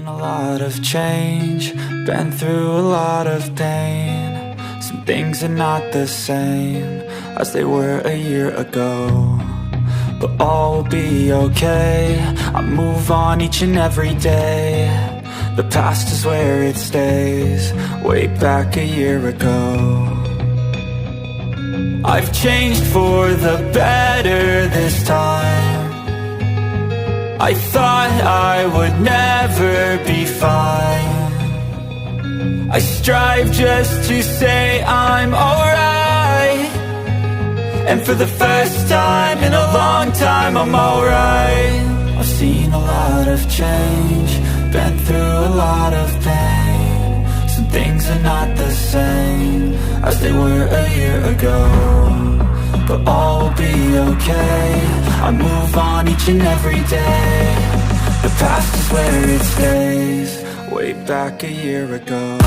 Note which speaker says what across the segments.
Speaker 1: a lot of change, been through a lot of pain. Some things are not the same as they were a year ago, but all will be okay. I move on each and every day. The past is where it stays, way back a year ago. I've changed for the better this time. I thought I would never be fine. I strive just to say I'm alright, and for the first time in a long time I'm alright. I've seen a lot of change, been through a lot of pain. Some things are not the same as they were a year ago, but all will be okay. I move on each and every day. The past is where it stays, way back a year ago.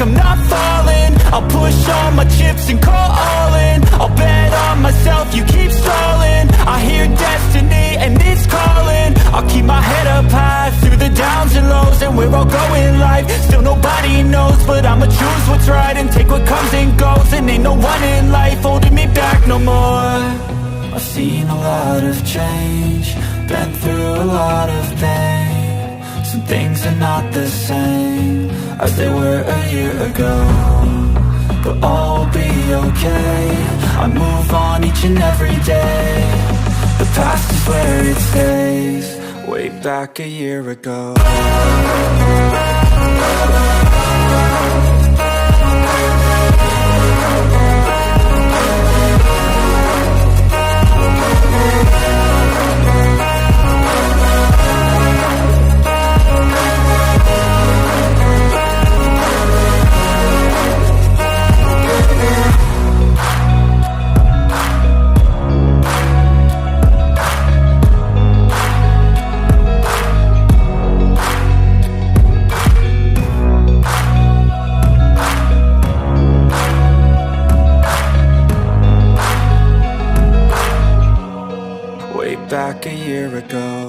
Speaker 1: I'm not falling, I'll push all my chips and call all in. I'll bet on myself, you keep stalling. I hear destiny and it's calling. I'll keep my head up high through the downs and lows, and where I'll go in life, still nobody knows. But I'ma choose what's right and take what comes and goes. And ain't no one in life holding me back no more. I've seen a lot of change, been through a lot of pain. Some things are not the same as they were a year ago, but all will be okay. I move on each and every day. The past is where it stays, way back a year ago. Back a year ago.